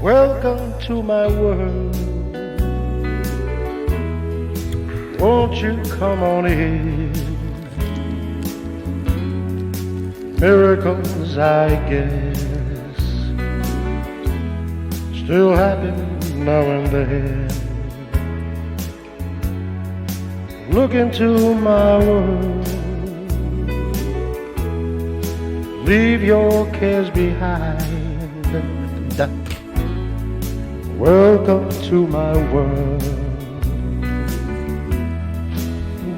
Welcome to my world. Won't you come on in? Miracles, I guess, still happen now and then. Look into my world. Leave your cares behind. Welcome to my world,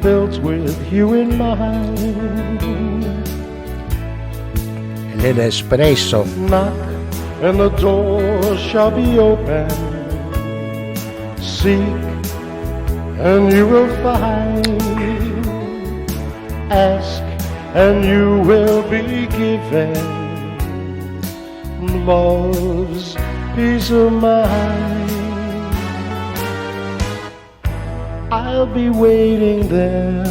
built with you in mind. An espresso. Knock and the door shall be open. Seek and you will find. Ask and you will be given. Love's peace of mind. I'll be waiting there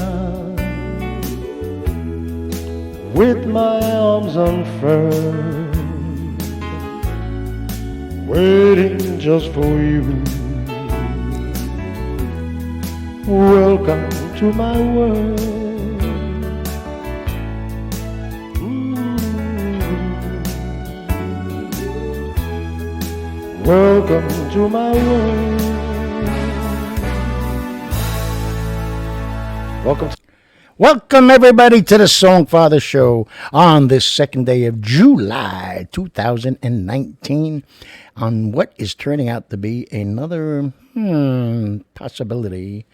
with my arms unfurled, waiting just for you. Welcome to my world. Welcome to my world. Welcome everybody to the Songfather Show on this second day of July 2019 on what is turning out to be another possibility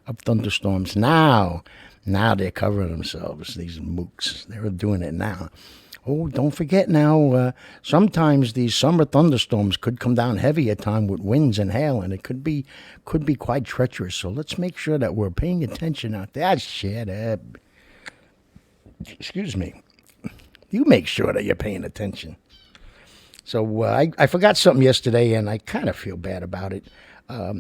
of thunderstorms. Now they're covering themselves, these mooks. They're doing it now. Oh, don't forget now, sometimes these summer thunderstorms could come down heavy at time with winds and hail, and it could be quite treacherous. So let's make sure that we're paying attention out there. Shut up. Excuse me. You make sure that you're paying attention. So I forgot something yesterday, and I kind of feel bad about it.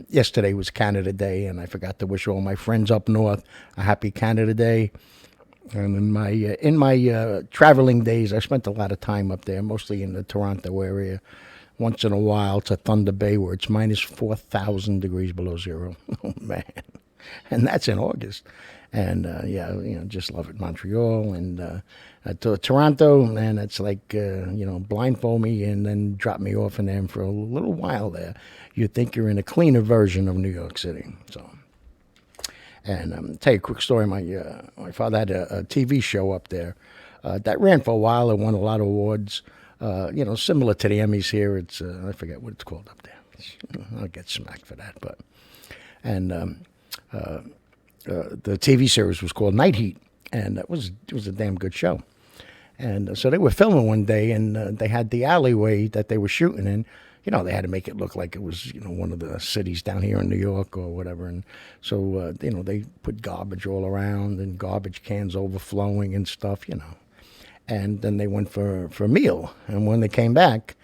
Yesterday was Canada Day, and I forgot to wish all my friends up north a happy Canada Day. And in my traveling days, I spent a lot of time up there, mostly in the Toronto area. Once in a while to Thunder Bay, where it's minus 4,000 degrees below zero. Oh man, and that's in August. And just love it. Montreal and to Toronto, and it's like blindfold me and then drop me off in there for a little while there. You think you're in a cleaner version of New York City. So. And tell you a quick story. My father had a TV show up there that ran for a while. It won a lot of awards. Similar to the Emmys here. It's I forget what it's called up there. I'll get smacked for that. The TV series was called Night Heat, and it was a damn good show. And so they were filming one day, and they had the alleyway that they were shooting in. They had to make it look like it was, one of the cities down here in New York or whatever. And so, they put garbage all around and garbage cans overflowing and stuff, And then they went for a meal. And when they came back,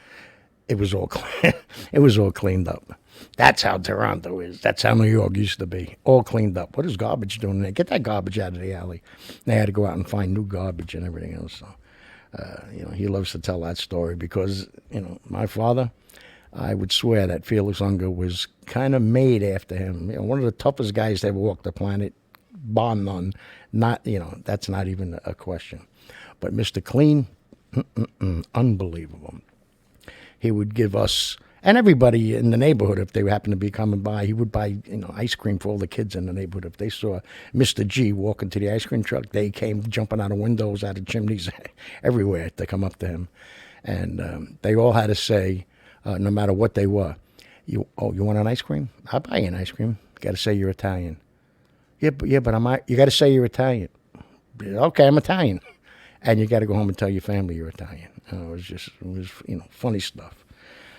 it was all it was all cleaned up. That's how Toronto is. That's how New York used to be. All cleaned up. What is garbage doing there? Get that garbage out of the alley. They had to go out and find new garbage and everything else. So, he loves to tell that story because, my father, I would swear that Felix Unger was kind of made after him. One of the toughest guys to ever walk the planet, bar none. Not, that's not even a question. But Mr. Clean, unbelievable. He would give us, and everybody in the neighborhood, if they happened to be coming by, he would buy, ice cream for all the kids in the neighborhood. If they saw Mr. G walking to the ice cream truck, they came jumping out of windows, out of chimneys, everywhere to come up to him. And they all had to say, no matter what they were, you want an ice cream? I'll buy you an ice cream. You got to say you're Italian. Yeah, but you got to say you're Italian. Okay, I'm Italian. And you got to go home and tell your family you're Italian. It was funny stuff.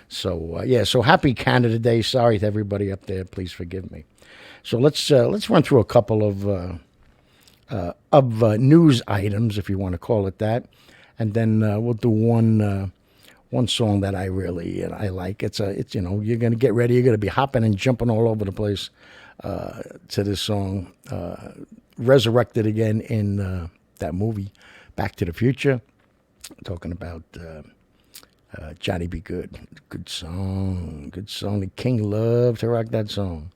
So so happy Canada Day. Sorry to everybody up there. Please forgive me. So let's run through a couple of news items, if you want to call it that, and then we'll do one song that I really I like. It's you're gonna get ready. You're gonna be hopping and jumping all over the place to this song, resurrected again in that movie Back to the Future, talking about Johnny Be Good. Good song. Good song. The King loved to rock that song.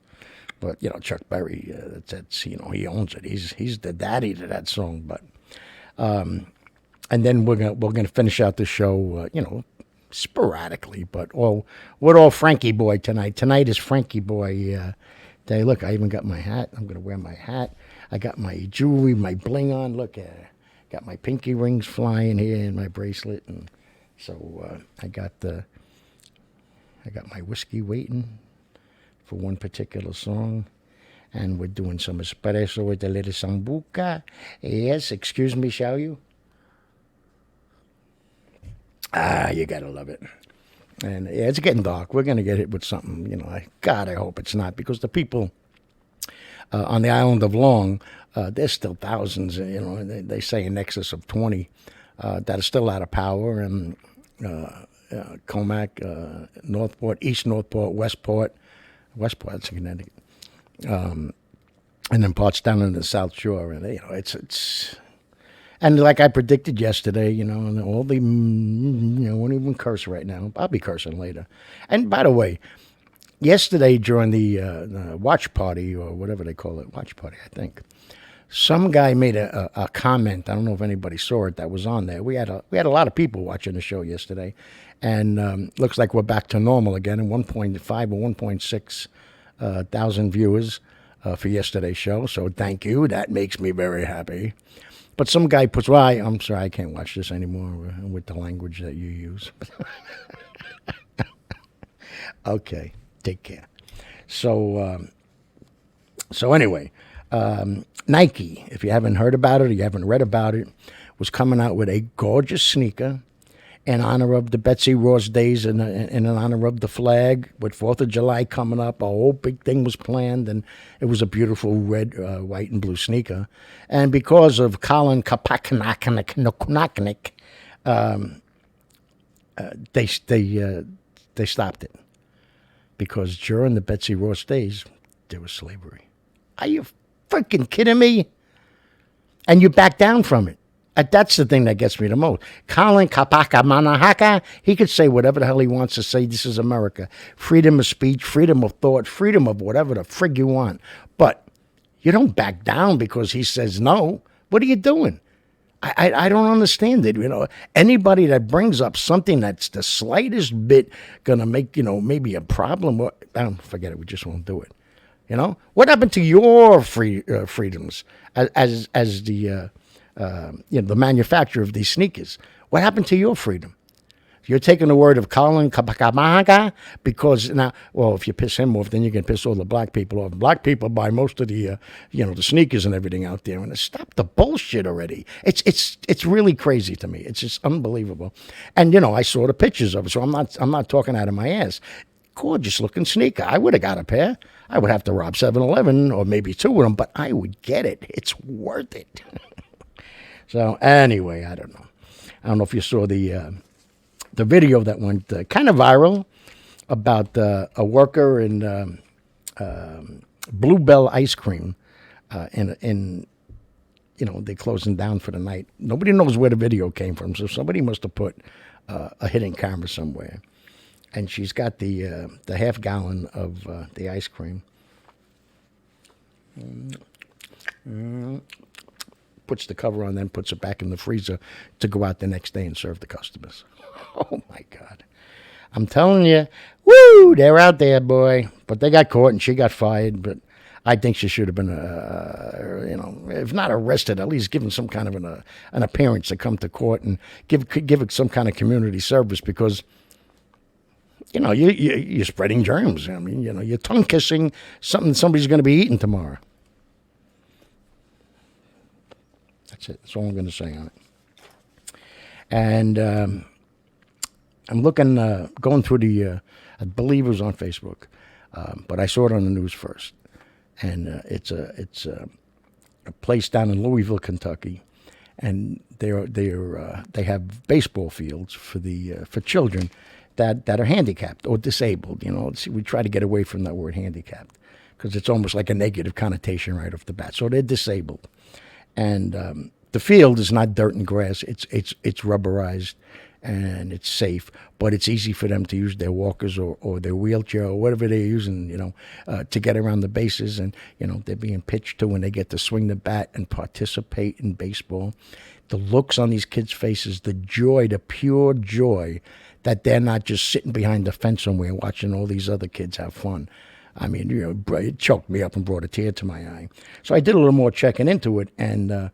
But, Chuck Berry, that's he owns it. He's the daddy to that song. But, and then we're gonna finish out the show, sporadically, but with all Frankie Boy tonight. Tonight is Frankie Boy day. Look, I even got my hat. I'm gonna wear my hat. I got my jewelry, my bling on. Look, got my pinky rings flying here and my bracelet, and so I got my whiskey waiting for one particular song, and we're doing some espresso with a little sambuca. Yes, excuse me, shall you? You gotta love it. And yeah, it's getting dark. We're gonna get hit with something, I hope it's not, because the people on the island of Long, there's still thousands, they say in excess of 20 that are still out of power, and Comac, Northport, East Northport, Westport, that's in Connecticut, and then parts down in the South Shore, and it's. And like I predicted yesterday, and all the, won't even curse right now. I'll be cursing later. And by the way, yesterday during the watch party, or whatever they call it, watch party, I think, some guy made a comment. I don't know if anybody saw it that was on there. We had a lot of people watching the show yesterday, and looks like we're back to normal again. And 1.5 or 1.6 thousand viewers for yesterday's show. So thank you. That makes me very happy. But some guy puts, I'm sorry, I can't watch this anymore with the language that you use. Okay, take care. So anyway, Nike, if you haven't heard about it or you haven't read about it, was coming out with a gorgeous sneaker in honor of the Betsy Ross days and in honor of the flag, with 4th of July coming up. A whole big thing was planned, and it was a beautiful red, white, and blue sneaker. And because of Colin Kaepernick, they stopped it. Because during the Betsy Ross days, there was slavery. Are you freaking kidding me? And you back down from it. That's the thing that gets me the most. Colin Kaepernick, he could say whatever the hell he wants to say. This is America. Freedom of speech, freedom of thought, freedom of whatever the frig you want. But you don't back down because he says no. What are you doing? I don't understand it. Anybody that brings up something that's the slightest bit going to make, maybe a problem, forget it. We just won't do it. What happened to your freedoms as the the manufacturer of these sneakers? What happened to your freedom? You're taking the word of Colin Kaepernick because now, if you piss him off, then you can piss all the black people off. Black people buy most of the, the sneakers and everything out there. And stop the bullshit already. It's really crazy to me. It's just unbelievable. And I saw the pictures of it, so I'm not talking out of my ass. Gorgeous looking sneaker. I would have got a pair. I would have to rob 7-Eleven or maybe 2 of them, but I would get it. It's worth it. So anyway, I don't know. I don't know if you saw the video that went kind of viral about a worker in Bluebell ice cream in they're closing down for the night. Nobody knows where the video came from, so somebody must have put a hidden camera somewhere. And she's got the half gallon of the ice cream. Puts the cover on, then puts it back in the freezer to go out the next day and serve the customers. Oh, my God. I'm telling you, woo, they're out there, boy. But they got caught and she got fired. But I think she should have been, if not arrested, at least given some kind of an appearance to come to court and give it some kind of community service because, you're spreading germs. I mean, you're tongue kissing something somebody's going to be eating tomorrow. That's it. That's all I'm going to say on it. And I'm looking, going through I believe it was on Facebook, but I saw it on the news first. And it's a place down in Louisville, Kentucky, and they have baseball fields for children that are handicapped or disabled. We try to get away from that word handicapped because it's almost like a negative connotation right off the bat. So they're disabled. And the field is not dirt and grass; it's rubberized, and it's safe, but it's easy for them to use their walkers or their wheelchair or whatever they're using, to get around the bases. And, they're being pitched to, and they get to swing the bat and participate in baseball. The looks on these kids' faces, the joy, the pure joy that they're not just sitting behind the fence somewhere watching all these other kids have fun. I mean, it choked me up and brought a tear to my eye. So I did a little more checking into it, and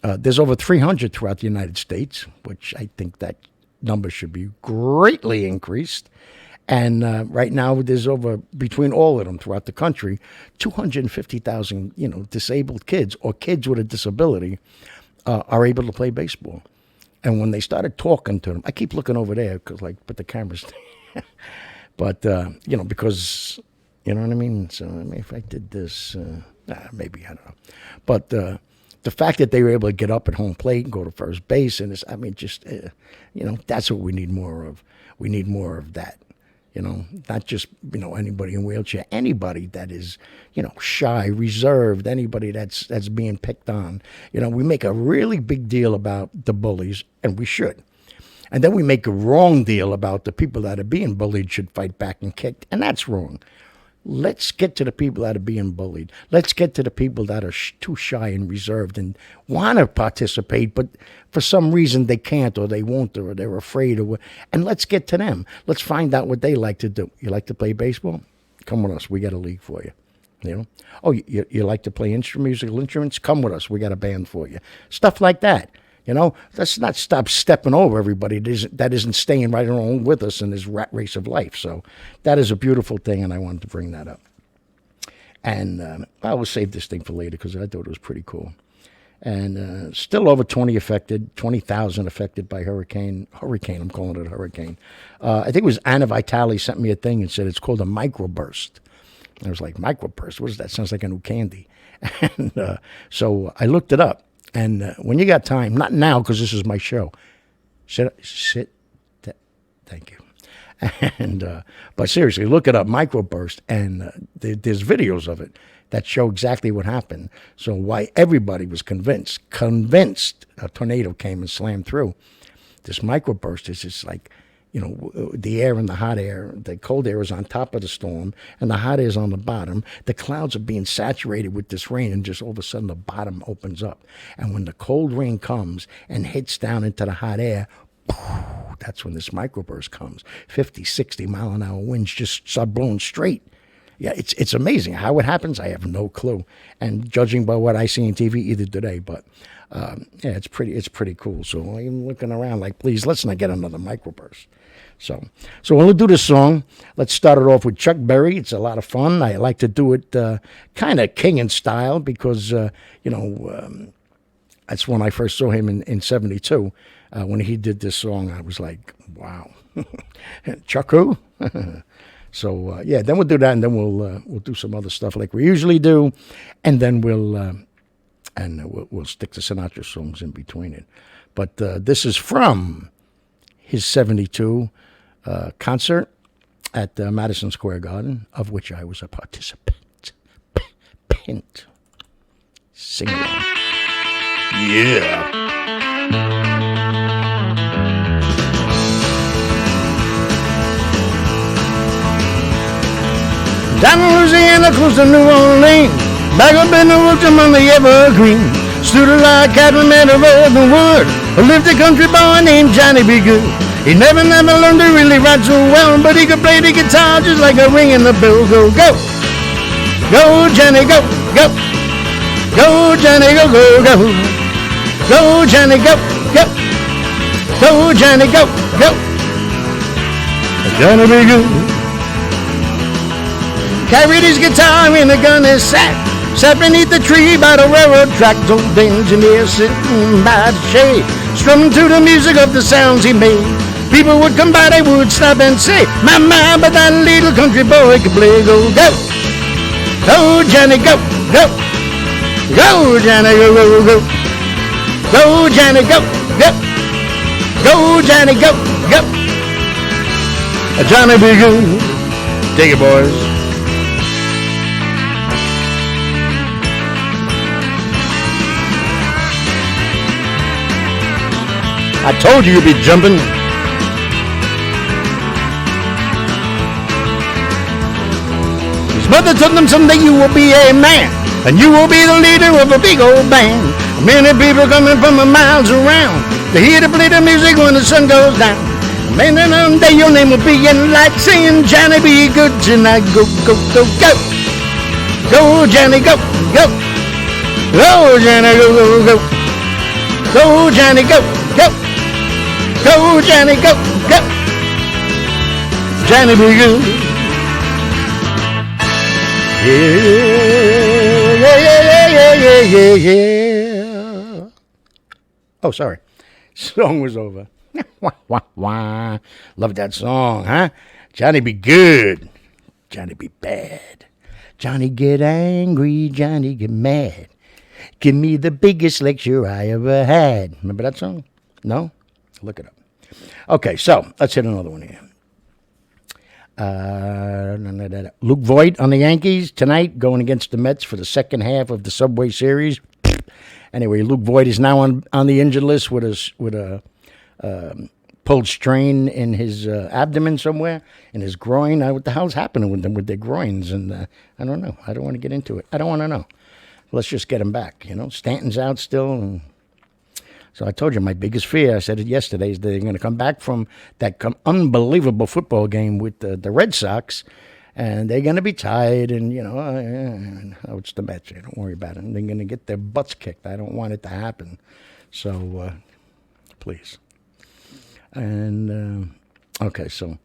there's over 300 throughout the United States, which I think that number should be greatly increased. And right now, there's over, between all of them throughout the country, 250,000, disabled kids or kids with a disability are able to play baseball. And when they started talking to them, I keep looking over there because, but the camera's but, because, you know what I mean? So, if I did this, maybe, I don't know. But the fact that they were able to get up at home plate and go to first base, and that's what we need more of. We need more of that. Not just, anybody in a wheelchair, anybody that is, shy, reserved, anybody that's being picked on. We make a really big deal about the bullies, and we should. And then we make a wrong deal about the people that are being bullied should fight back and kick, and that's wrong. Let's get to the people that are being bullied. Let's get to the people that are too shy and reserved and want to participate, but for some reason they can't or they won't or they're afraid. And let's get to them. Let's find out what they like to do. You like to play baseball? Come with us. We got a league for you. Oh, you like to play musical instruments? Come with us. We got a band for you. Stuff like that. Let's not stop stepping over everybody that isn't staying right along with us in this rat race of life. So that is a beautiful thing, and I wanted to bring that up. And I will save this thing for later because I thought it was pretty cool. And still over 20,000 affected by hurricane. I'm calling it a hurricane. I think it was Anna Vitale sent me a thing and said it's called a microburst. And I was like, microburst? What is that? Sounds like a new candy. And so I looked it up. And when you got time, not now because this is my show, thank you. And but seriously, look it up, microburst, and there's videos of it that show exactly what happened. So why everybody was convinced a tornado came and slammed through. This microburst is just like, the air and the hot air, the cold air is on top of the storm, and the hot air is on the bottom. The clouds are being saturated with this rain, and just all of a sudden the bottom opens up. And when the cold rain comes and hits down into the hot air, that's when this microburst comes. 50, 60 mile an hour winds just start blowing straight. Yeah, it's amazing. How it happens, I have no clue. And judging by what I see on TV, either do they, but it's pretty cool. So I'm looking around like, please, let's not get another microburst. So when we do this song, let's start it off with Chuck Berry. It's a lot of fun. I like to do it kind of King in style because, that's when I first saw him in 72. When he did this song, I was like, wow. Chuck who? So, then we'll do that, and then we'll do some other stuff like we usually do, and then we'll stick to Sinatra songs in between it. But this is from his 72 concert at Madison Square Garden, of which I was a participant. Sing along. Yeah. Down in Louisiana, close to New Orleans, back up in the woods among the evergreen, stood a log cabin made of earth and wood. Lived a country boy named Johnny B. Good. He never learned to really write so well, but he could play the guitar just like a ring in the bell. Go, go, go, Johnny, go, go, go, Johnny, go, go, go, go, Johnny, go, go, go, Johnny, go, go, Johnny B. Good. Carried his guitar in a gunny sack, sat beneath the tree by the railroad track. Old engineer sitting by the shade, strumming to the music of the sounds he made. People would come by, they would stop and say, my, but that little country boy could play. Go, go, go, Johnny, go, go, go, Johnny, go, go, go, go, Johnny, go, go, go, Johnny, go, go, Johnny be good. Take it, boys. I told you you'd be jumping. Mother told him someday you will be a man, and you will be the leader of a big old band. Many people coming from miles around to hear the play the music when the sun goes down. Man, and one day your name will be in lights, saying, Johnny, be good tonight. Go, go, go, go. Go, Johnny, go, go. Go, Johnny, go, go, go. Go, Johnny, go, go. Go, Johnny, go, go. Johnny, be good. Yeah, yeah, yeah, yeah. Oh, sorry. Song was over. Wah, wah, wah. Love that song, huh? Johnny be good. Johnny be bad. Johnny get angry. Johnny get mad. Give me the biggest lecture I ever had. Remember that song? No? Look it up. Okay, so let's hit another one here. Luke Voigt on the Yankees tonight, going against the Mets for the second half of the Subway Series. Anyway, Luke Voigt is now on the injured list with a pulled strain in his abdomen somewhere, in his groin. What the hell's happening with them with their groins? And I don't know. I don't want to get into it. I don't want to know. Let's just get him back. Stanton's out still. And so I told you my biggest fear, I said it yesterday, is they're going to come back from that unbelievable football game with the Red Sox, and they're going to be tired, and, it's the Mets. Don't worry about it. They're going to get their butts kicked. I don't want it to happen. So, please. And, okay, so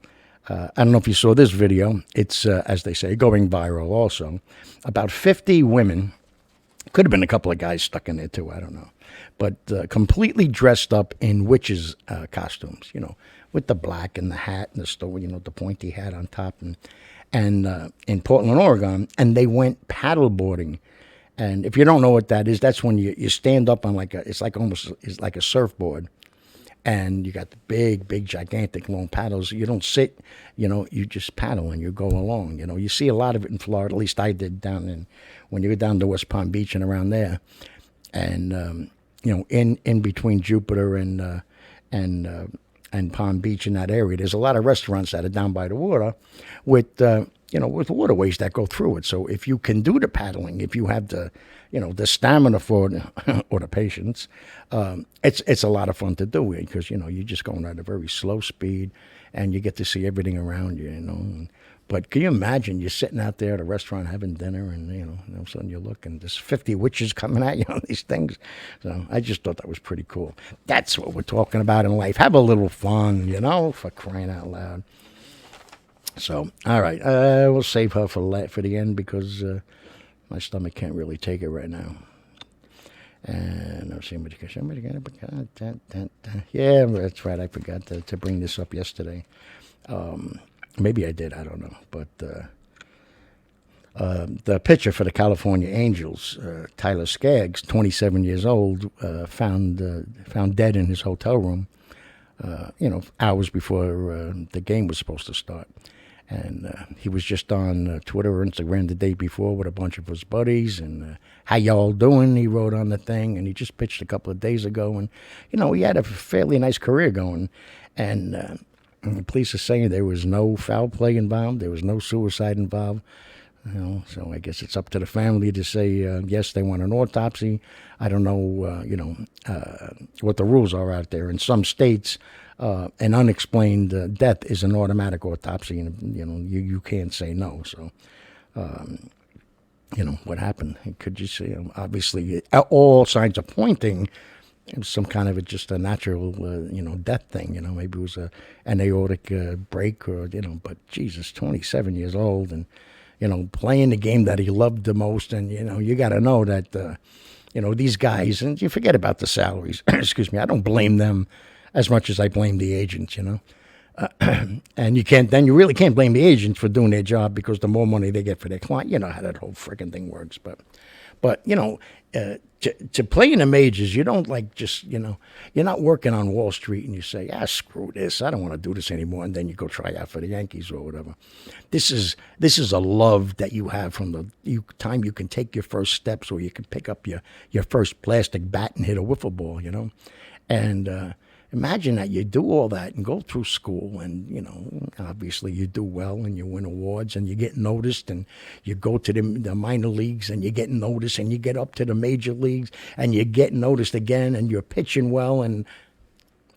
I don't know if you saw this video. It's, as they say, going viral also. About 50 women, could have been a couple of guys stuck in there too, I don't know, but completely dressed up in witches' costumes, with the black and the hat and the pointy hat on top, and in Portland, Oregon, and they went paddle boarding. And if you don't know what that is, that's when you stand up on it's like a surfboard, and you got the big, gigantic long paddles. You don't sit, you just paddle and you go along. You see a lot of it in Florida, at least I did when you go down to West Palm Beach and around there. And, in between Jupiter and Palm Beach in that area, there's a lot of restaurants that are down by the water with with waterways that go through it. So if you can do the paddling, if you have the stamina for it or the patience, it's a lot of fun to do it because, you're just going at a very slow speed and you get to see everything around you, But can you imagine you're sitting out there at a restaurant having dinner and, all of a sudden you look and there's 50 witches coming at you on these things. So I just thought that was pretty cool. That's what we're talking about in life. Have a little fun, for crying out loud. So, all right, we'll save her for the end because my stomach can't really take it right now. And I'll see somebody yeah, that's right. I forgot to bring this up yesterday. Maybe I did. I don't know. But the pitcher for the California Angels, Tyler Skaggs, 27 years old, found dead in his hotel room. Hours before the game was supposed to start. And he was just on Twitter or Instagram the day before with a bunch of his buddies. And how y'all doing? He wrote on the thing. And he just pitched a couple of days ago. And, he had a fairly nice career going. And the police are saying there was no foul play involved. There was no suicide involved. So I guess it's up to the family to say, yes, they want an autopsy. I don't know, what the rules are out there. In some states, an unexplained death is an automatic autopsy, and you can't say no. So, what happened? Could you see? Obviously, all signs are pointing. It was some kind of just a natural, death thing. Maybe it was an aortic break, or But Jesus, 27 years old, and playing the game that he loved the most, and you got to know that these guys, and you forget about the salaries. Excuse me, I don't blame them as much as I blame the agents, and you really can't blame the agents for doing their job because the more money they get for their client, how that whole freaking thing works. But to play in the majors, you don't you're not working on Wall Street and you say, screw this, I don't want to do this anymore, and then you go try out for the Yankees or whatever. This is a love that you have from the time you can take your first steps, or you can pick up your first plastic bat and hit a wiffle ball, and Imagine that you do all that and go through school, and obviously you do well and you win awards and you get noticed, and you go to the minor leagues and you get noticed, and you get up to the major leagues and you get noticed again, and you're pitching well, and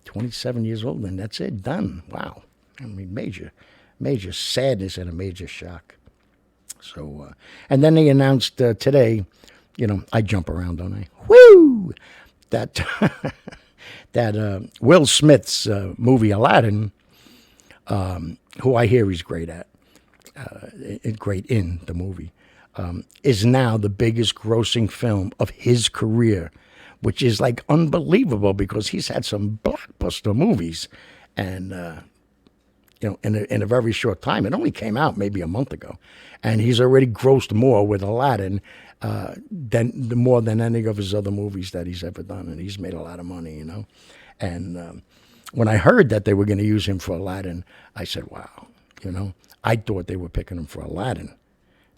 27 years old, and that's it, done. Wow. I mean, major sadness and a major shock. So, and then they announced today, I jump around, don't I? Woo! That that Will Smith's movie Aladdin, who I hear he's great at, great in the movie, is now the biggest grossing film of his career, which is like unbelievable because he's had some blockbuster movies, and in a very short time. It only came out maybe a month ago, and he's already grossed more with Aladdin more than any of his other movies that he's ever done, and he's made a lot of money, And when I heard that they were going to use him for Aladdin, I said, wow, I thought they were picking him for Aladdin.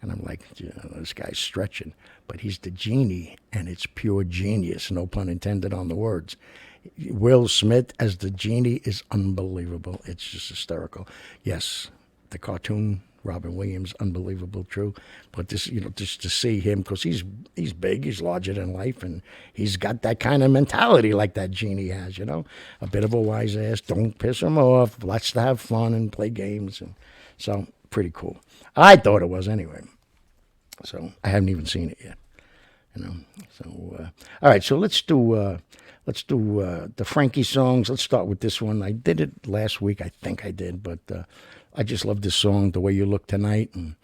And I'm like, this guy's stretching. But he's the genie, and it's pure genius, no pun intended on the words. Will Smith as the genie is unbelievable. It's just hysterical. Yes, the cartoon, Robin Williams, unbelievable, true. But this, just to see him, because he's big, he's larger than life, and he's got that kind of mentality like that genie has, a bit of a wise ass, don't piss him off, let's have fun and play games. And so, pretty cool. I thought it was anyway. So, I haven't even seen it yet, So, all right, so let's do the Frankie songs. Let's start with this one. I did it last week, I think I did, but I just love this song, The Way You Look Tonight. And,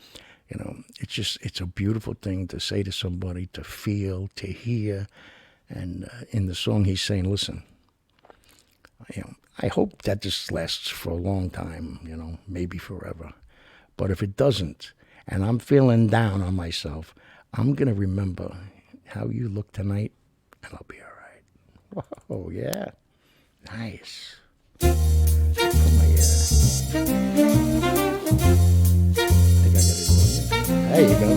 it's a beautiful thing to say to somebody, to feel, to hear. And in the song, he's saying, listen, I hope that this lasts for a long time, maybe forever. But if it doesn't, and I'm feeling down on myself, I'm going to remember how you look tonight, and I'll be all right. Oh, yeah. Nice. Put my, I think I got it. There you go.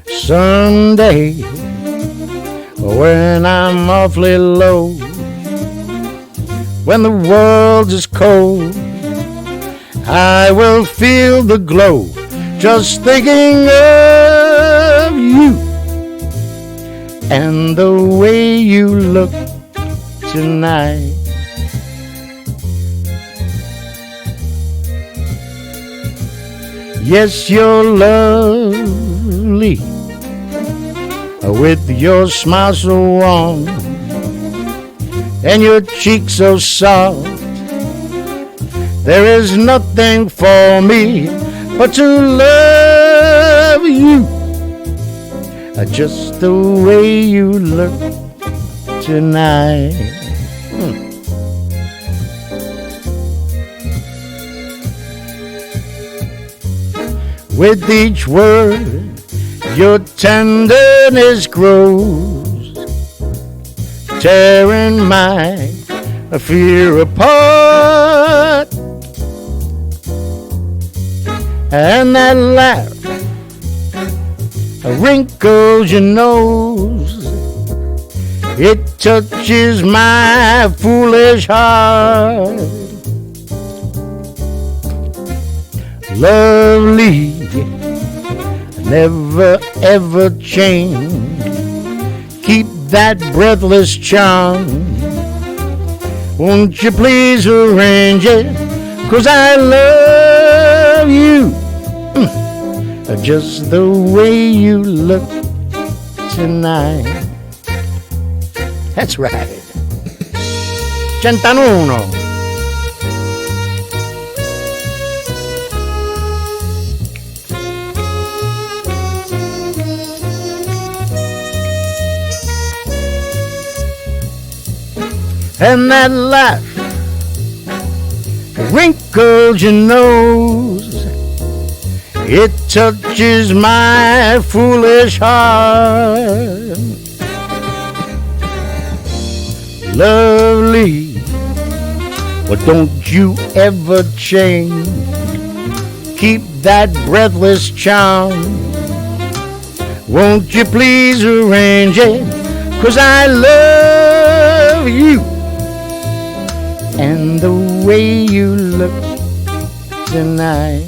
Someday, when I'm awfully low, when the world is cold, I will feel the glow just thinking of you and the way you look tonight. Yes, you're lovely with your smile so warm and your cheeks so soft. There is nothing for me but to love you, just the way you look tonight. With each word, your tenderness grows, tearing my fear apart. And that laugh wrinkles your nose, it touches my foolish heart. Lovely, never ever change, keep that breathless charm. Won't you please arrange it, 'cause I love you, just the way you look tonight. That's right. 101. And that laugh wrinkles your nose, it touches my foolish heart. Lovely, but don't you ever change, keep that breathless charm. Won't you please arrange it? 'Cause I love you. And the way you look tonight.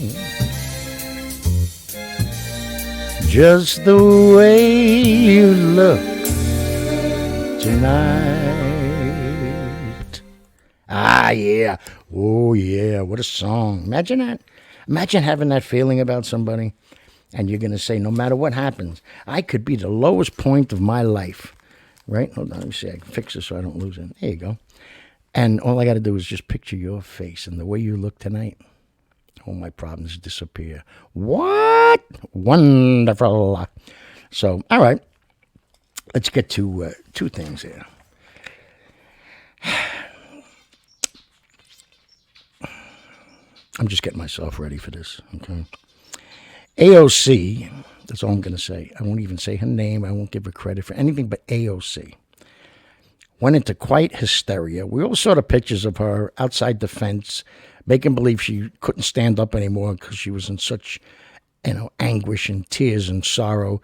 Just the way you look tonight. Ah, yeah. Oh, yeah. What a song. Imagine that. Imagine having that feeling about somebody. And you're going to say, no matter what happens, I could be the lowest point of my life. Right? Hold on. Let me see. I can fix it so I don't lose it. There you go. And all I got to do is just picture your face and the way you look tonight. All my problems disappear. What? Wonderful. So, all right. Let's get to two things here. I'm just getting myself ready for this. Okay. AOC, that's all I'm going to say. I won't even say her name. I won't give her credit for anything but AOC. Went into quite hysteria. We all saw the pictures of her outside the fence, making believe she couldn't stand up anymore because she was in such, anguish and tears and sorrow,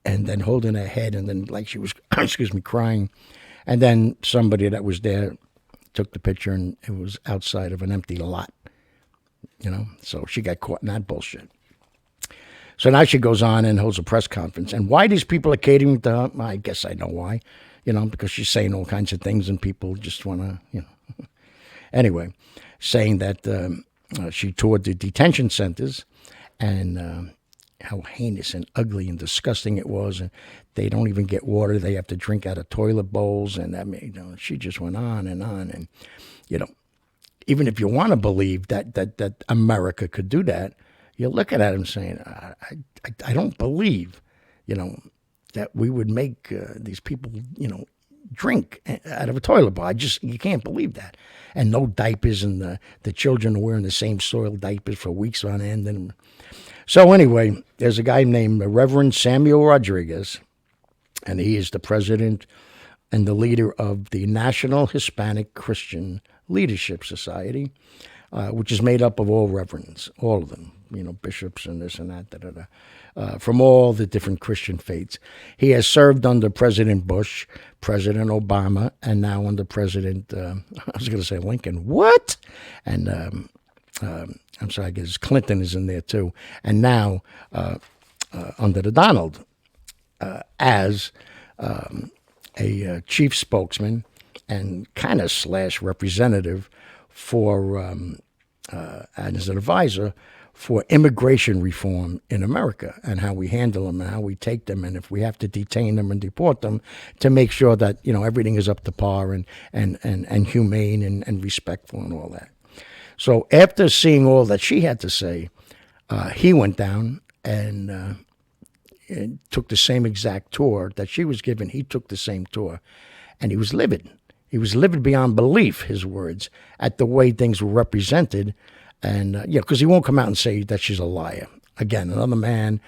and then holding her head, and then like she was, crying. And then somebody that was there took the picture, and it was outside of an empty lot. So she got caught in that bullshit. So now she goes on and holds a press conference. And why these people are catering to her, I guess I know why. Because she's saying all kinds of things and people just want to, Anyway, saying that she toured the detention centers and how heinous and ugly and disgusting it was. And they don't even get water. They have to drink out of toilet bowls. And she just went on. And, even if you want to believe that America could do that, you're looking at him saying, I don't believe, that we would make these people, drink out of a toilet bowl. You can't believe that. And no diapers, and the children are wearing the same soiled diapers for weeks on end. And so anyway, there's a guy named Reverend Samuel Rodriguez, and he is the president and the leader of the National Hispanic Christian Leadership Society, which is made up of all reverends, all of them, bishops and this and that, from all the different Christian faiths. He has served under President Bush, President Obama, and now under President, I was going to say Lincoln. What? And I'm sorry, I guess Clinton is in there too. And now under the Donald as a chief spokesman and kind of / representative for, and as an advisor for immigration reform in America and how we handle them and how we take them, and if we have to detain them and deport them, to make sure that everything is up to par and humane and respectful and all that. So after seeing all that she had to say, he went down and took the same exact tour that she was given. He took the same tour, and he was livid. He was livid beyond belief, his words, at the way things were represented. And, because he won't come out and say that she's a liar. Again, another man,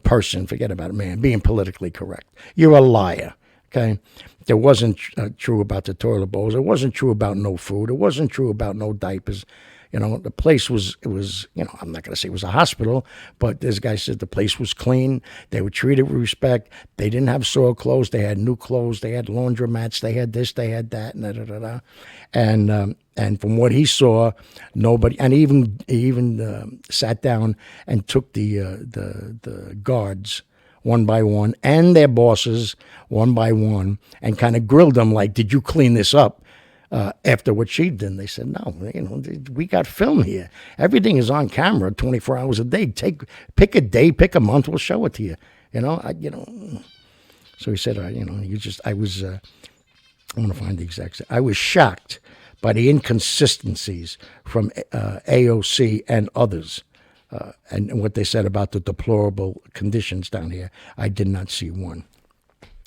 person, forget about it, man, being politically correct. You're a liar, okay? It wasn't true about the toilet bowls. It wasn't true about no food. It wasn't true about no diapers. The place was, I'm not going to say it was a hospital, but this guy said the place was clean. They were treated with respect. They didn't have soiled clothes. They had new clothes. They had laundromats. They had this. They had that. And from what he saw, nobody, and he even sat down and took the guards one by one and their bosses one by one and kind of grilled them like, did you clean this up? After what she did, and they said, no, we got film here. Everything is on camera 24 hours a day. Pick a day, pick a month, we'll show it to you. So he said, I was, I'm going to find the exact, I was shocked by the inconsistencies from AOC and others. And what they said about the deplorable conditions down here. I did not see one.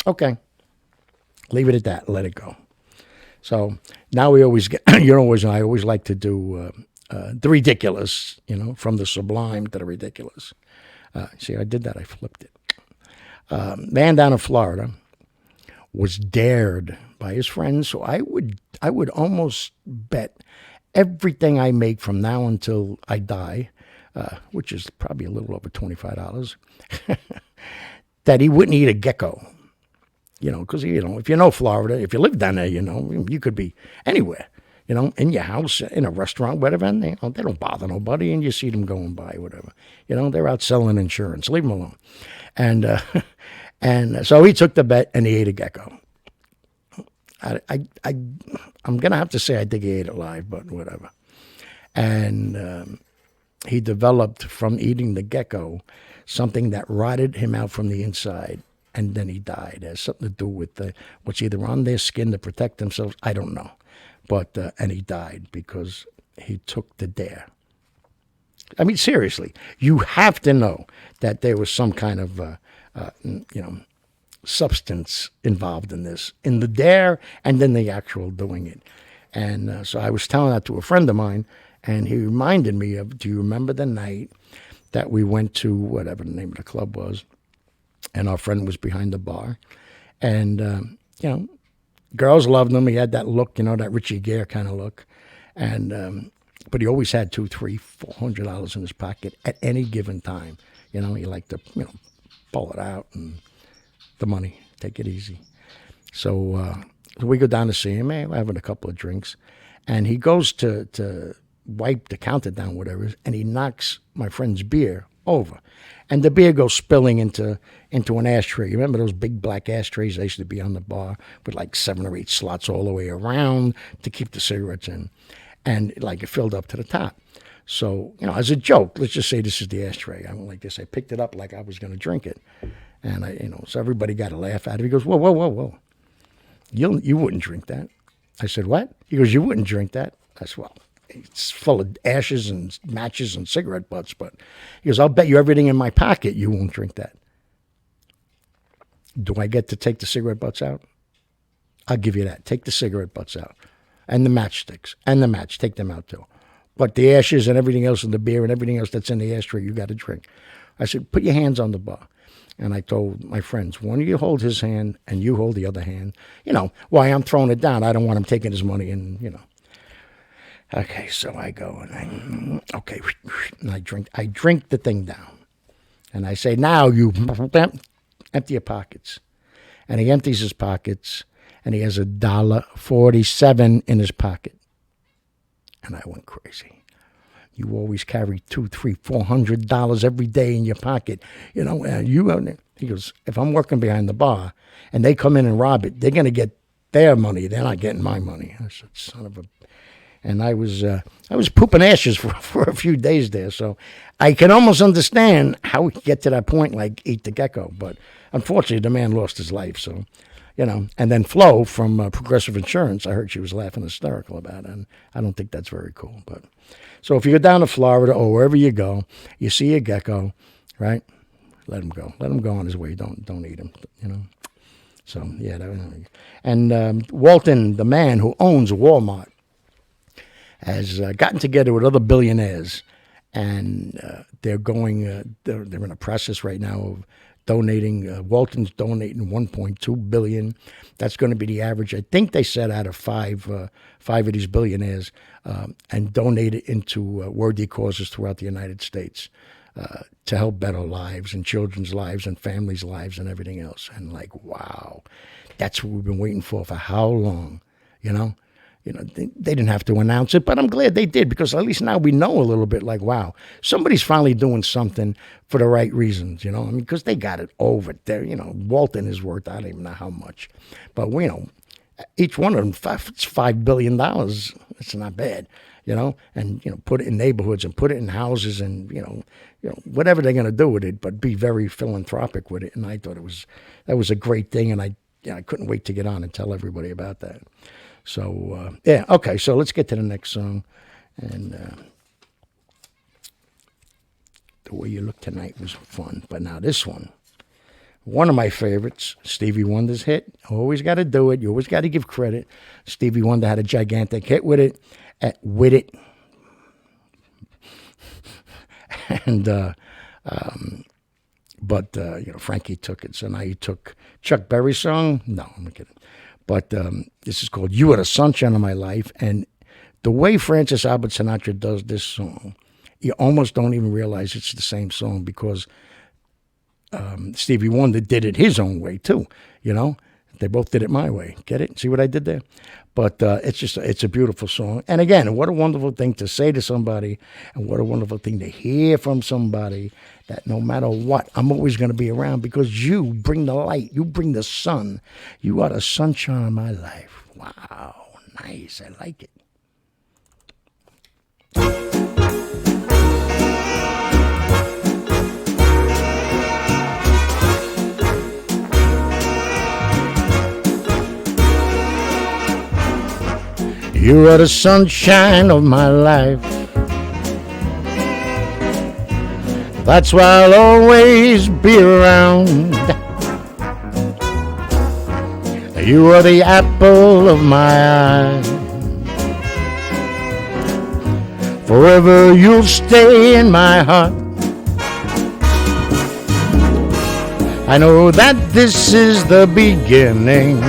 Okay. Leave it at that. Let it go. So now we always get, I always like to do the ridiculous, from the sublime to the ridiculous. See, I did that. I flipped it. Man down in Florida was dared by his friends. So I would almost bet everything I make from now until I die, which is probably a little over $25, that he wouldn't eat a gecko. Because, if you know Florida, if you live down there, you could be anywhere, in your house, in a restaurant, whatever, and they don't bother nobody, and you see them going by, whatever. They're out selling insurance. Leave them alone. And and so he took the bet, and he ate a gecko. I'm going to have to say I think he ate it live, but whatever. And he developed from eating the gecko something that rotted him out from the inside. And then he died. It has something to do with what's either on their skin to protect themselves. I don't know. But, and he died because he took the dare. I mean, seriously, you have to know that there was some kind of, substance involved in this, in the dare and then the actual doing it. And so I was telling that to a friend of mine, and he reminded me of, do you remember the night that we went to whatever the name of the club was? And our friend was behind the bar. And, girls loved him. He had that look, that Richie Gere kind of look. And, but he always had $200, $300, $400 in his pocket at any given time. He liked to, pull it out and the money, take it easy. So we go down to see him. We're having a couple of drinks. And he goes to wipe the counter down, whatever, and he knocks my friend's beer over. And the beer goes spilling into an ashtray. You remember those big black ashtrays that used to be on the bar with like 7 or 8 slots all the way around to keep the cigarettes in. And like it filled up to the top. So, as a joke, let's just say this is the ashtray. I went like this. I picked it up like I was going to drink it. And so everybody got a laugh at it. He goes, whoa, whoa, whoa, whoa. You wouldn't drink that. I said, what? He goes, you wouldn't drink that. I said, well, it's full of ashes and matches and cigarette butts, but he goes, I'll bet you everything in my pocket you won't drink that. Do I get to take the cigarette butts out? I'll give you that. Take the cigarette butts out. And the matchsticks. And the match. Take them out too. But the ashes and everything else in the beer and everything else that's in the ashtray, you got to drink. I said, put your hands on the bar. And I told my friends, one of you hold his hand and you hold the other hand. Why I'm throwing it down. I don't want him taking his money and, Okay, so I go and I drink the thing down. And I say, now you empty your pockets. And he empties his pockets and he has $1.47 in his pocket. And I went crazy. You always carry $200, $300, $400 every day in your pocket. He goes, if I'm working behind the bar and they come in and rob it, they're going to get their money. They're not getting my money. I said, son of a... And I was pooping ashes for a few days there. So I can almost understand how we could get to that point, like eat the gecko. But unfortunately, the man lost his life. So, And then Flo from Progressive Insurance, I heard she was laughing hysterical about it. And I don't think that's very cool. But so if you go down to Florida or wherever you go, you see a gecko, right? Let him go. Let him go on his way. Don't eat him, So, yeah. And Walton, the man who owns Walmart, has gotten together with other billionaires, and they're in a process right now of donating. Walton's donating $1.2 billion. That's going to be the average. I think they said out of five of these billionaires, and donate it into worthy causes throughout the United States to help better lives and children's lives and families' lives and everything else. And wow, that's what we've been waiting for how long, They didn't have to announce it, but I'm glad they did, because at least now we know a little bit, wow, somebody's finally doing something for the right reasons, because they got it over there. Walton is worth, I don't even know how much, but each one of them, it's $5 billion. It's not bad, and, put it in neighborhoods and put it in houses and, whatever they're going to do with it, but be very philanthropic with it. And I thought that was a great thing. And I couldn't wait to get on and tell everybody about that. So, okay, so let's get to the next song. And The Way You Look Tonight was fun. But now this one of my favorites, Stevie Wonder's hit. Always got to do it. You always got to give credit. Stevie Wonder had a gigantic hit with it. And, Frankie took it. So now you took Chuck Berry's song. No, I'm not kidding. But this is called You Are the Sunshine of My Life. And the way Francis Albert Sinatra does this song, you almost don't even realize it's the same song, because Stevie Wonder did it his own way too. You know, they both did it my way. Get it? See what I did there? But it's a beautiful song. And again, what a wonderful thing to say to somebody, and what a wonderful thing to hear from somebody, that no matter what, I'm always going to be around because you bring the light, you bring the sun. You are the sunshine of my life. Wow, nice. I like it. You are the sunshine of my life. That's why I'll always be around. You are the apple of my eye. Forever you'll stay in my heart. I know that this is the beginning.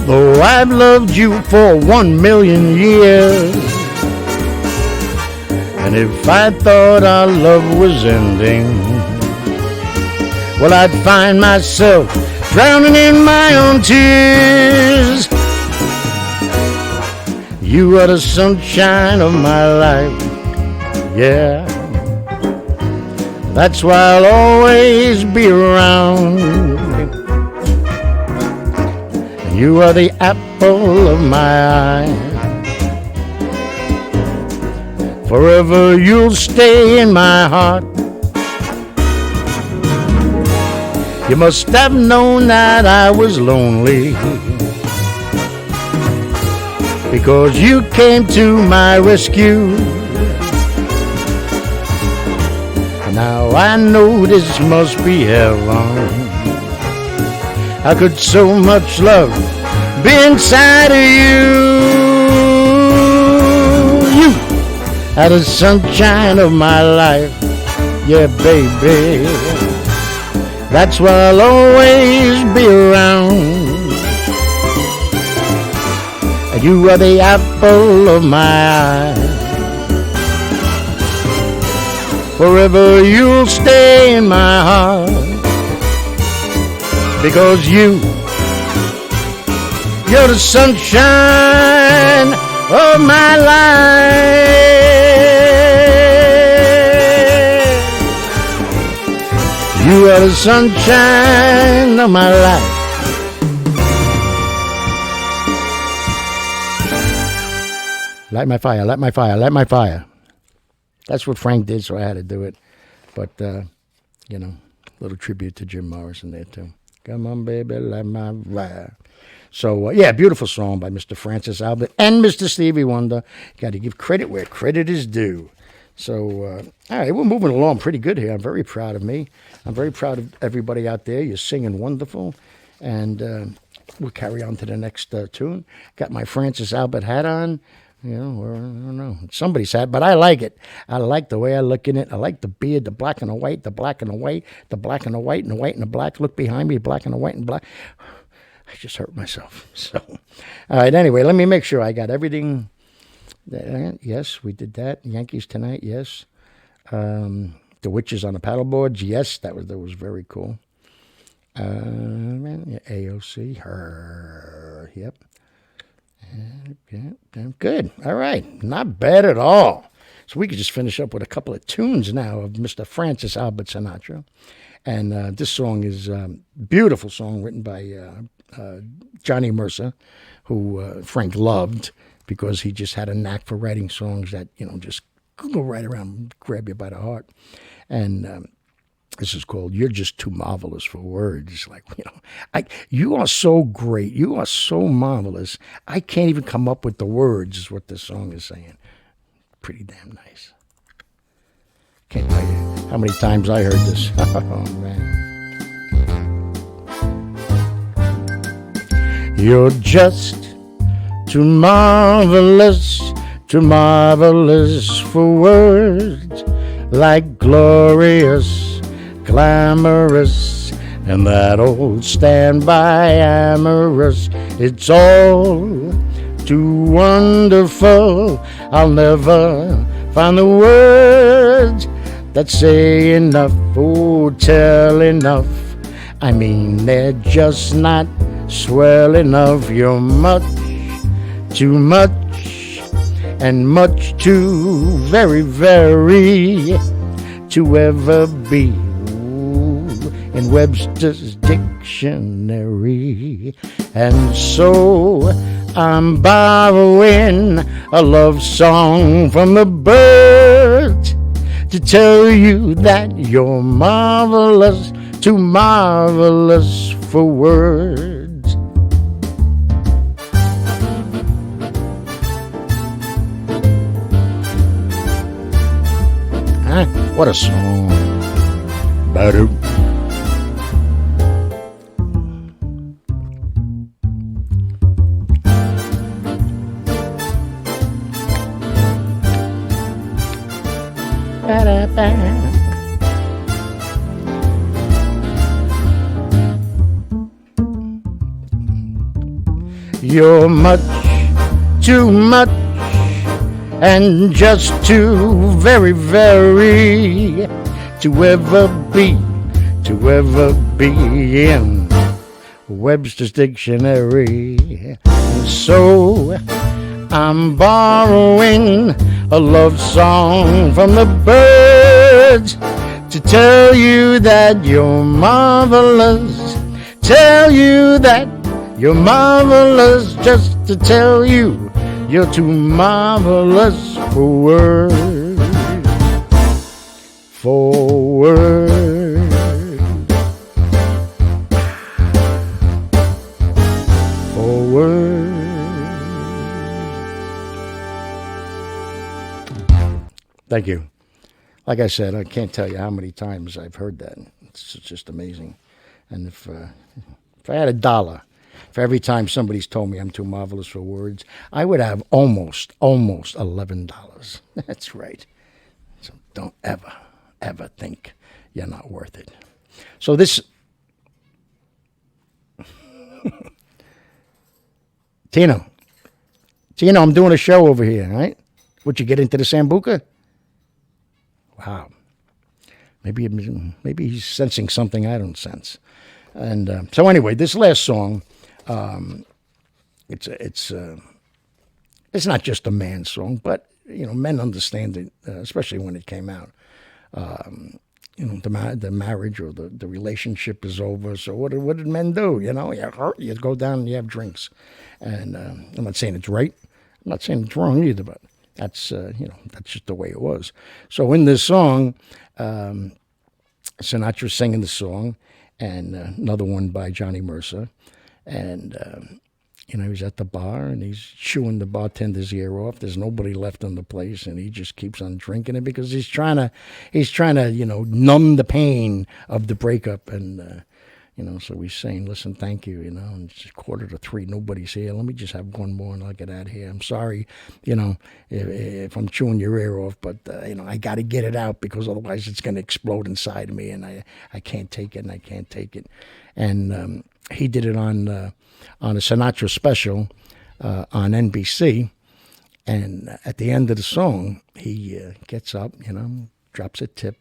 Though I've loved you for 1,000,000 years, and if I thought our love was ending, well, I'd find myself drowning in my own tears. You are the sunshine of my life, yeah. That's why I'll always be around. You are the apple of my eye. Forever you'll stay in my heart. You must have known that I was lonely, because you came to my rescue. Now I know this must be heaven. How could so much love be inside of you? You are the sunshine of my life, yeah, baby. That's why I'll always be around. You are the apple of my eye. Forever you'll stay in my heart. Because you're the sunshine of my life. You are the sunshine of my life. Light my fire, light my fire, light my fire. That's what Frank did, so I had to do it. But, you know, a little tribute to Jim Morrison there, too. Come on, baby, light my fire. So, yeah, beautiful song by Mr. Francis Albert and Mr. Stevie Wonder. Got to give credit where credit is due. So, all right, we're moving along pretty good here. I'm very proud of me. I'm very proud of everybody out there. You're singing wonderful. And we'll carry on to the next tune. Got my Francis Albert hat on. You know, or, I don't know. It's somebody's hat, but I like it. I like the way I look in it. I like the beard, the black and the white, the black and the white, the black and the white, and the white and the black. Look behind me, black and the white and black. I just hurt myself. So, all right, anyway, let me make sure I got everything. Yes, we did that. Yankees tonight, yes. The Witches on the Paddleboards, yes, that was very cool. AOC, her, yep. Good. All right. Not bad at all. So we could just finish up with a couple of tunes now of Mr. Francis Albert Sinatra. And this song is a beautiful song written by Johnny Mercer, who Frank loved because he just had a knack for writing songs that, you know, just go right around and grab you by the heart. And this is called "You're Just Too Marvelous for Words." Like, you know, you are so great. You are so marvelous. I can't even come up with the words, is what this song is saying. Pretty damn nice. Can't tell you how many times I heard this. Oh, man. You're just too marvelous for words. Like glorious, glamorous, and that old standby amorous. It's all too wonderful. I'll never find the words that say enough, oh, tell enough. I mean, they're just not swell enough. You're much too much, and much too very, very, to ever be in Webster's dictionary. And so I'm borrowing a love song from the birds to tell you that you're marvelous, too marvelous for words. Huh? What a song. Ba-doop. You're much too much, and just too very, very, to ever be in Webster's dictionary. So I'm borrowing a love song from the birds to tell you that you're marvelous. Tell you that you're marvelous, just to tell you you're too marvelous for words. For words. For words. Thank you. Like I said, I can't tell you how many times I've heard that. It's just amazing. And if I had $1 for every time somebody's told me I'm too marvelous for words, I would have almost $11. That's right. So don't ever think you're not worth it. So this... Tino, I'm doing a show over here, right? Would you get into the Sambuca? Wow. Maybe he's sensing something I don't sense. And so anyway, this last song, it's not just a man song, but men understand it, especially when it came out. The marriage or the relationship is over. So what did men do? You go down and you have drinks. And I'm not saying it's right. I'm not saying it's wrong either, but that's that's just the way it was. So in this song, Sinatra's singing the song, and another one by Johnny Mercer, and he was at the bar and he's chewing the bartender's ear off. There's nobody left in the place, and he just keeps on drinking it because he's trying to numb the pain of the breakup. And so he's saying, listen, thank you, and it's 2:45, nobody's here. Let me just have one more and I'll get out of here. I'm sorry, if I'm chewing your ear off, but, I got to get it out because otherwise it's going to explode inside of me, and I can't take it, and I can't take it. And he did it on a Sinatra special on NBC. And at the end of the song, he gets up, drops a tip,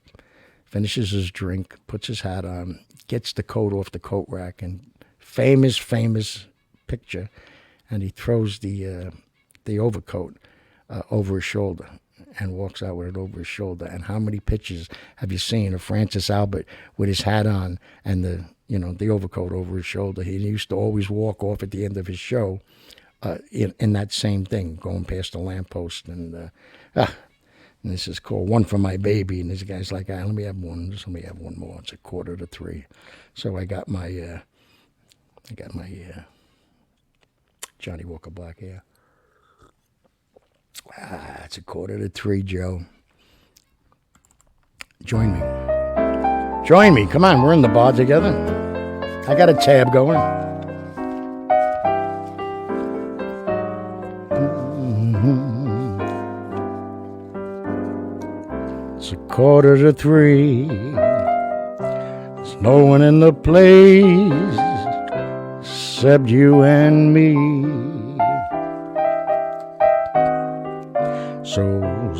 finishes his drink, puts his hat on, gets the coat off the coat rack, and famous picture, and he throws the overcoat over his shoulder and walks out with it over his shoulder. And how many pictures have you seen of Francis Albert with his hat on and the overcoat over his shoulder? He used to always walk off at the end of his show in that same thing, going past the lamppost. And this is called One for My Baby. And this guy's like, let me have one. Just let me have one more. It's 2:45. So I got my Johnny Walker Black here. It's 2:45, Joe. Join me. Come on, we're in the bar together. I got a tab going. It's 2:45. There's no one in the place except you and me. So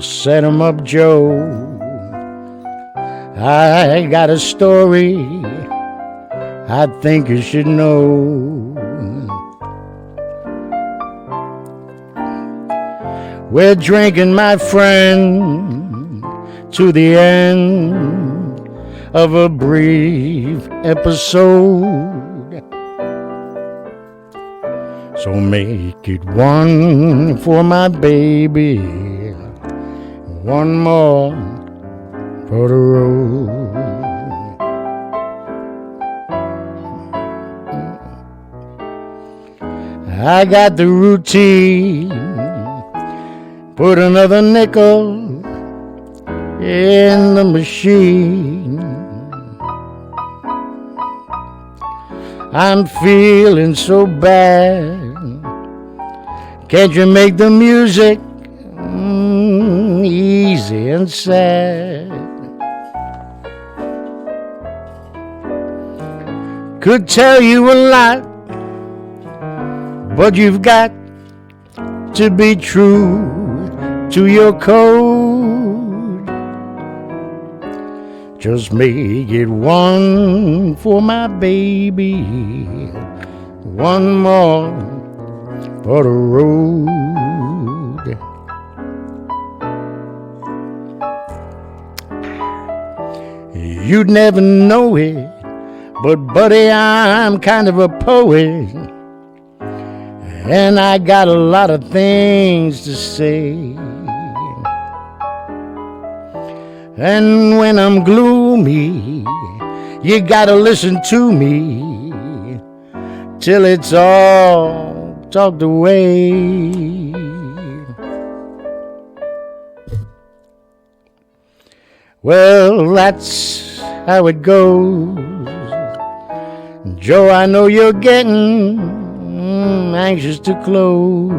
set 'em up, Joe. I got a story I think you should know. We're drinking, my friend, to the end of a brief episode. So make it one for my baby, one more for the road. I got the routine, put another nickel in the machine. I'm feeling so bad. Can't you make the music easy and sad? Could tell you a lot, but you've got to be true to your code. Just make it one for my baby, one more for the road. You'd never know it, but buddy, I'm kind of a poet, and I got a lot of things to say. And when I'm gloomy, you gotta listen to me till it's all talked away. Well, that's how it goes. Joe, I know you're getting anxious to close.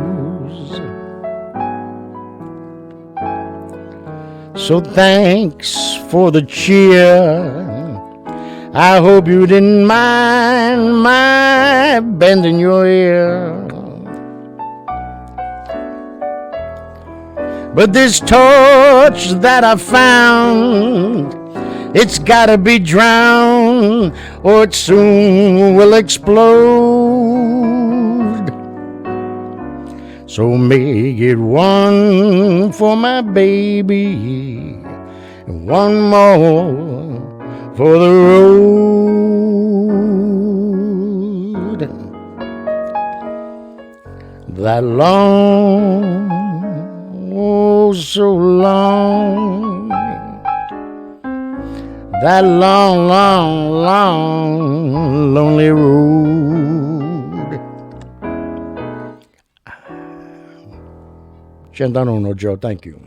So thanks for the cheer. I hope you didn't mind my bending your ear. But this torch that I found, it's gotta be drowned or it soon will explode. So make it one for my baby, and one more for the road. That long, oh so long, that long, long, long, lonely road. Cent'anno, Joe, thank you.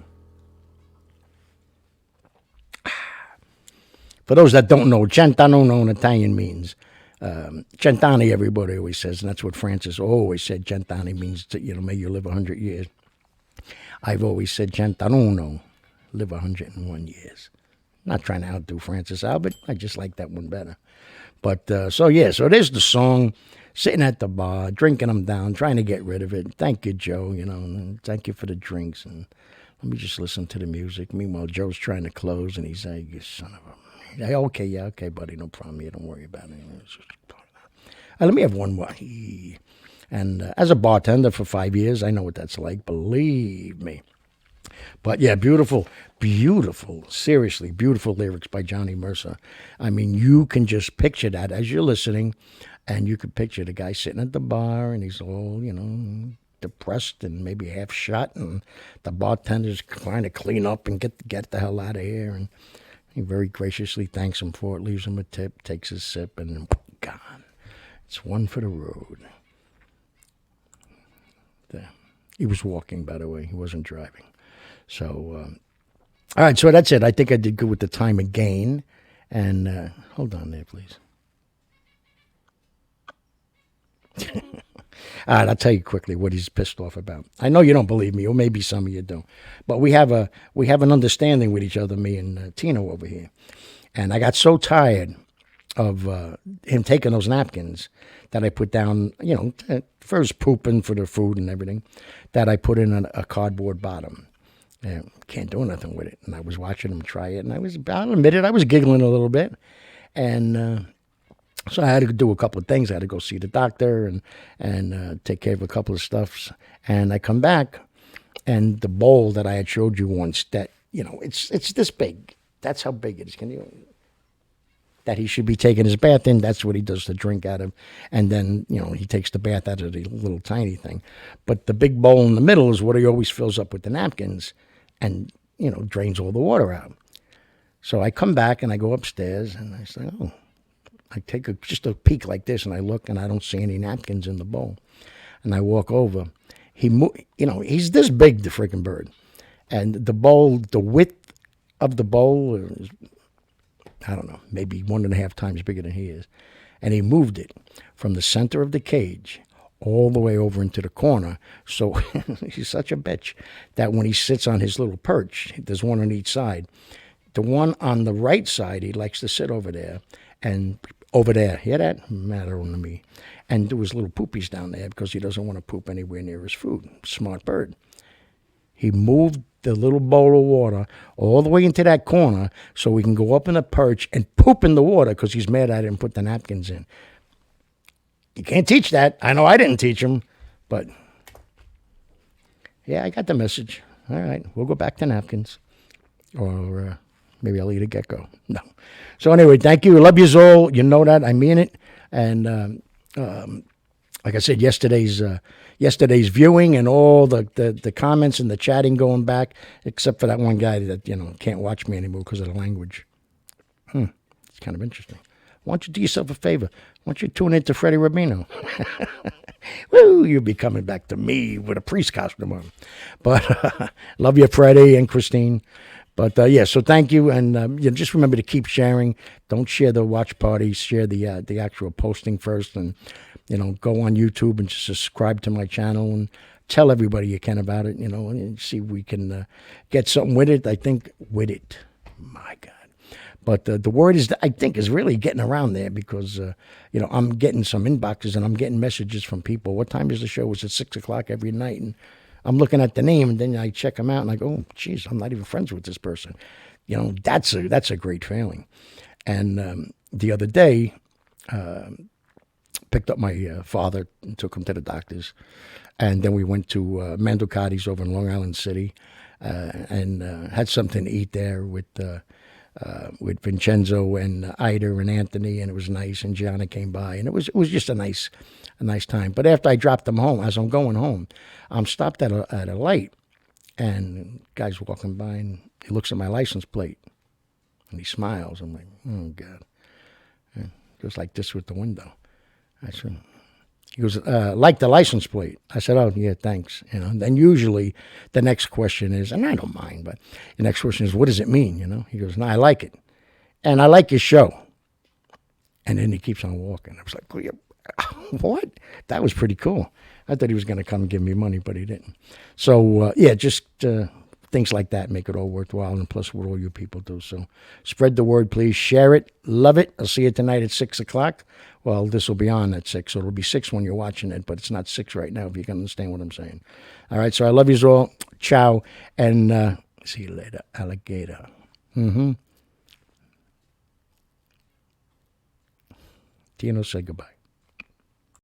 For those that don't know, cent'anno in Italian means cent'anni, everybody always says, and that's what Francis always said. Cent'anni means, may you live 100 years. I've always said cent'anno, live 101 years. Not trying to outdo Francis Albert. I just like that one better. But, so there's the song, sitting at the bar, drinking them down, trying to get rid of it. Thank you, Joe, and thank you for the drinks. And let me just listen to the music. Meanwhile, Joe's trying to close, and he's like, you son of a... Okay, buddy, no problem. Yeah, don't worry about it. Let me have one more. And as a bartender for 5 years, I know what that's like, believe me. But yeah, beautiful, seriously, beautiful lyrics by Johnny Mercer. I mean, you can just picture that as you're listening, and you can picture the guy sitting at the bar, and he's all, depressed and maybe half shot, and the bartender's trying to clean up and get the hell out of here, and he very graciously thanks him for it, leaves him a tip, takes his sip, and then gone. It's one for the road. He was walking, by the way. He wasn't driving. So, all right, so that's it. I think I did good with the time again. And hold on there, please. All right, I'll tell you quickly what he's pissed off about. I know you don't believe me, or maybe some of you don't. But we have an understanding with each other, me and Tino over here. And I got so tired of him taking those napkins that I put down, for his pooping for the food and everything, that I put in a cardboard bottom. Yeah, can't do nothing with it. And I was watching him try it, and I'll admit it, I was giggling a little bit. And so I had to do a couple of things. I had to go see the doctor and take care of a couple of stuffs. And I come back, and the bowl that I had showed you once, that, it's this big. That's how big it is. That he should be taking his bath in, that's what he does the drink out of. And then, he takes the bath out of the little tiny thing. But the big bowl in the middle is what he always fills up with the napkins and, drains all the water out. So I come back and I go upstairs and I say, oh, I take just a peek like this, and I look and I don't see any napkins in the bowl. And I walk over. He's this big, the freaking bird. And the bowl, the width of the bowl is, I don't know, maybe 1.5 times bigger than he is. And he moved it from the center of the cage all the way over into the corner. So he's such a bitch that when he sits on his little perch, there's one on each side. The one on the right side, he likes to sit over there. And over there, hear that? Matter to me. And there was little poopies down there because he doesn't want to poop anywhere near his food. Smart bird. He moved the little bowl of water all the way into that corner so we can go up in the perch and poop in the water because he's mad I didn't put the napkins in. You can't teach that. I know I didn't teach him, but yeah, I got the message. All right, we'll go back to napkins. Or maybe I'll eat a gecko. No. So anyway, thank you. I love you all. You know that. I mean it. And like I said, yesterday's viewing and all the comments and the chatting going back, except for that one guy that, can't watch me anymore because of the language. It's kind of interesting. Why don't you do yourself a favor? Why don't you tune into Freddie Rubino? Woo, you'll be coming back to me with a priest costume on. But love you, Freddie and Christine. But so thank you, and just remember to keep sharing. Don't share the watch parties. Share the actual posting first, and go on YouTube and just subscribe to my channel and tell everybody you can about it. And see if we can get something with it. I think with it, my God. But the word I think is really getting around there because I'm getting some inboxes and I'm getting messages from people. What time is the show? It's at 6:00 every night, and I'm looking at the name, and then I check them out, and I go, oh, geez, I'm not even friends with this person. That's a great feeling. And the other day, picked up my father and took him to the doctors. And then we went to Mandocati's over in Long Island City and had something to eat there with Vincenzo and Ida and Anthony, and it was nice. And Gianna came by, and it was just a nice time. But after I dropped them home, as I'm going home, I'm stopped at a light, and the guy's walking by, and he looks at my license plate, and he smiles. I'm like, oh God, and goes like this with the window. I said, he goes, like the license plate. I said, oh yeah, thanks. Then usually the next question is, and I don't mind, but the next question is, what does it mean? He goes, no, I like it, and I like your show. And then he keeps on walking. I was like, what? That was pretty cool. I thought he was going to come and give me money, but he didn't. So, just things like that make it all worthwhile, and plus what all you people do. So spread the word, please. Share it. Love it. I'll see you tonight at 6:00. Well, this will be on at 6, so it'll be 6 when you're watching it, but it's not 6 right now, if you can understand what I'm saying. All right, so I love you all. Ciao, and see you later, alligator. Tino, say goodbye.